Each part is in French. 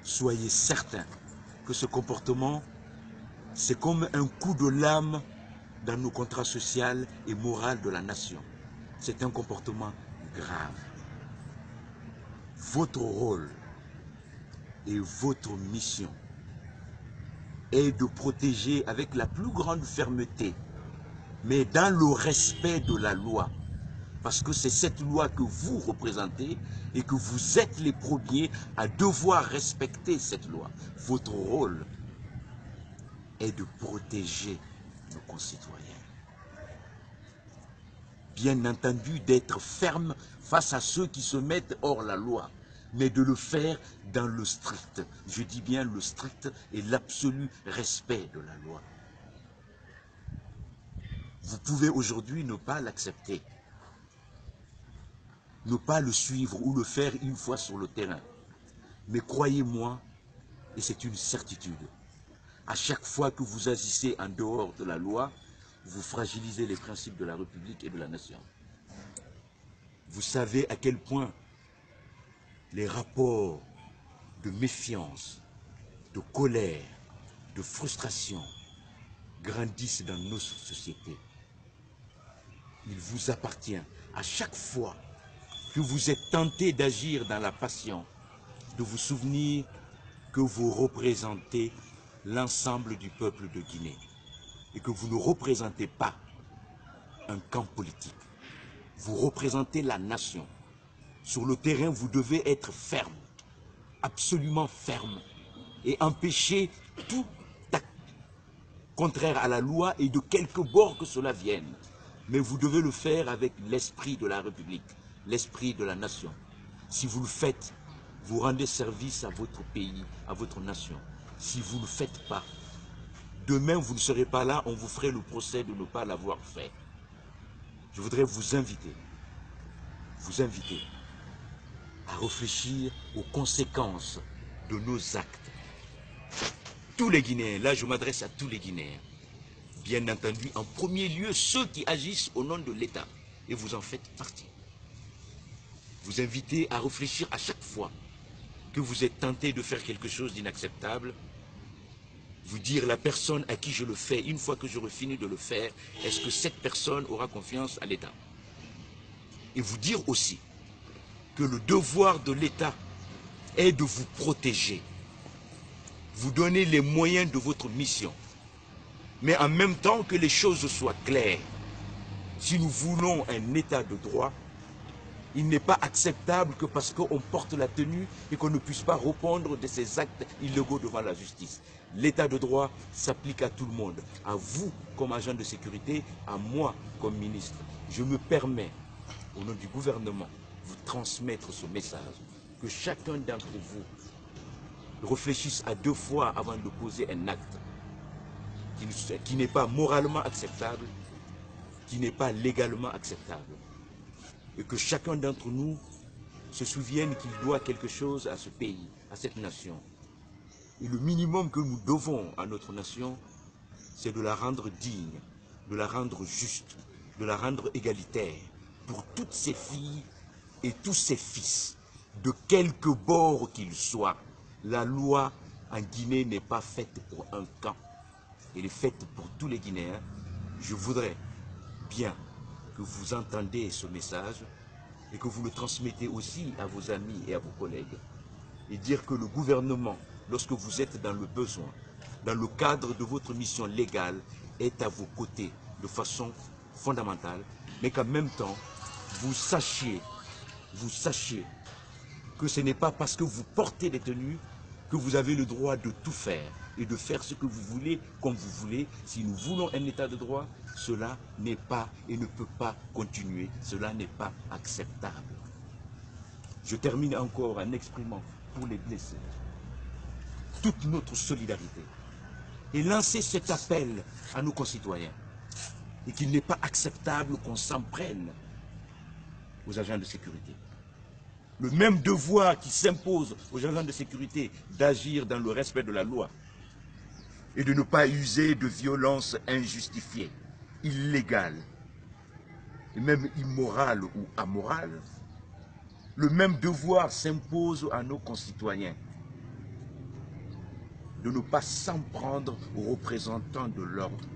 soyez certains que ce comportement, c'est comme un coup de lame dans nos contrats sociaux et moraux de la nation. C'est un comportement grave. Votre rôle et votre mission est de protéger avec la plus grande fermeté, mais dans le respect de la loi. Parce que c'est cette loi que vous représentez et que vous êtes les premiers à devoir respecter cette loi. Votre rôle est de protéger nos concitoyens. Bien entendu, d'être ferme face à ceux qui se mettent hors la loi, mais de le faire dans le strict, je dis bien le strict et l'absolu respect de la loi. Vous pouvez aujourd'hui ne pas l'accepter, ne pas le suivre ou le faire une fois sur le terrain. Mais croyez-moi, et c'est une certitude, à chaque fois que vous agissez en dehors de la loi, vous fragilisez les principes de la République et de la nation. Vous savez à quel point les rapports de méfiance, de colère, de frustration grandissent dans nos sociétés. Il vous appartient à chaque fois que vous êtes tenté d'agir dans la passion, de vous souvenir que vous représentez l'ensemble du peuple de Guinée et que vous ne représentez pas un camp politique. Vous représentez la nation. Sur le terrain, vous devez être ferme, absolument ferme, et empêcher tout acte contraire à la loi et de quelque bord que cela vienne. Mais vous devez le faire avec l'esprit de la République, l'esprit de la nation. Si vous le faites, vous rendez service à votre pays, à votre nation. Si vous ne le faites pas, demain vous ne serez pas là, on vous ferait le procès de ne pas l'avoir fait. Je voudrais vous inviter à réfléchir aux conséquences de nos actes. Tous les Guinéens, là je m'adresse à tous les Guinéens, bien entendu, en premier lieu ceux qui agissent au nom de l'État, et vous en faites partie. Vous invitez à réfléchir à chaque fois que vous êtes tenté de faire quelque chose d'inacceptable, vous dire la personne à qui je le fais, une fois que j'aurai fini de le faire, est-ce que cette personne aura confiance à l'État? Et vous dire aussi que le devoir de l'État est de vous protéger, vous donner les moyens de votre mission, mais en même temps que les choses soient claires. Si nous voulons un État de droit, il n'est pas acceptable que parce qu'on porte la tenue et qu'on ne puisse pas répondre de ces actes illégaux devant la justice. L'état de droit s'applique à tout le monde, à vous comme agent de sécurité, à moi comme ministre. Je me permets, au nom du gouvernement, vous transmettre ce message, que chacun d'entre vous réfléchisse à 2 fois avant de poser un acte qui n'est pas moralement acceptable, qui n'est pas légalement acceptable. Et que chacun d'entre nous se souvienne qu'il doit quelque chose à ce pays, à cette nation. Et le minimum que nous devons à notre nation, c'est de la rendre digne, de la rendre juste, de la rendre égalitaire pour toutes ses filles et tous ses fils, de quelque bord qu'ils soient. La loi en Guinée n'est pas faite pour un camp, elle est faite pour tous les Guinéens. Je voudrais bien que vous entendiez ce message et que vous le transmettez aussi à vos amis et à vos collègues, et dire que le gouvernement, lorsque vous êtes dans le besoin, dans le cadre de votre mission légale, est à vos côtés de façon fondamentale, mais qu'en même temps, vous sachiez que ce n'est pas parce que vous portez des tenues que vous avez le droit de tout faire et de faire ce que vous voulez, comme vous voulez. Si nous voulons un état de droit, cela n'est pas et ne peut pas continuer. Cela n'est pas acceptable. Je termine encore en exprimant pour les blessés toute notre solidarité et lancer cet appel à nos concitoyens, et qu'il n'est pas acceptable qu'on s'en prenne aux agents de sécurité. Le même devoir qui s'impose aux agents de sécurité d'agir dans le respect de la loi et de ne pas user de violence injustifiée, illégale et même immorale ou amorale. Le même devoir s'impose à nos concitoyens de ne pas s'en prendre aux représentants de l'ordre,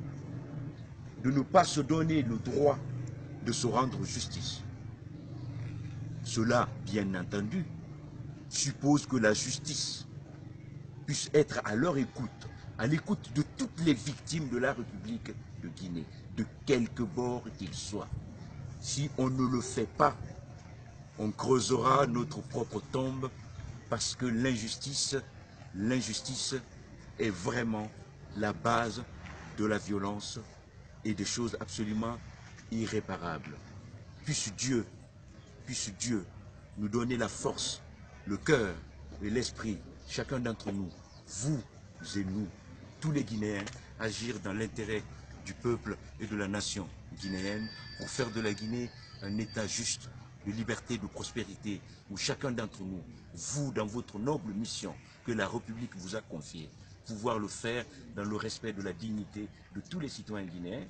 de ne pas se donner le droit de se rendre justice. Cela, bien entendu, suppose que la justice puisse être à leur écoute, à l'écoute de toutes les victimes de la République de Guinée, de quelque bord qu'ils soient. Si on ne le fait pas, on creusera notre propre tombe parce que l'injustice est vraiment la base de la violence et des choses absolument irréparables. Puisse Dieu nous donner la force, le cœur et l'esprit, chacun d'entre nous, vous et nous, tous les Guinéens, agir dans l'intérêt du peuple et de la nation guinéenne pour faire de la Guinée un État juste, de liberté, de prospérité, où chacun d'entre nous, vous, dans votre noble mission que la République vous a confiée, pouvoir le faire dans le respect de la dignité de tous les citoyens guinéens.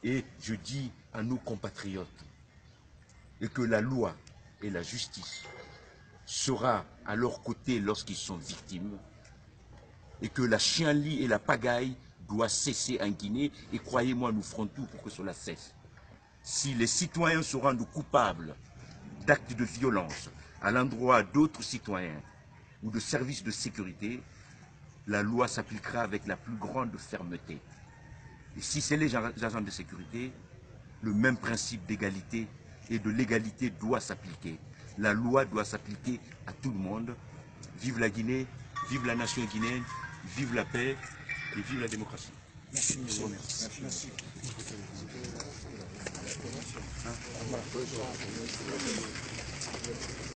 Et je dis à nos compatriotes, et que la loi et la justice sera à leur côté lorsqu'ils sont victimes, et que la chienlit et la pagaille doit cesser en Guinée, et croyez-moi, nous ferons tout pour que cela cesse. Si les citoyens se rendent coupables d'actes de violence à l'endroit d'autres citoyens ou de services de sécurité, la loi s'appliquera avec la plus grande fermeté. Et si c'est les agents de sécurité, le même principe d'égalité et de légalité doit s'appliquer. La loi doit s'appliquer à tout le monde. Vive la Guinée, vive la nation guinéenne, vive la paix et vive la démocratie. Merci, monsieur. Merci.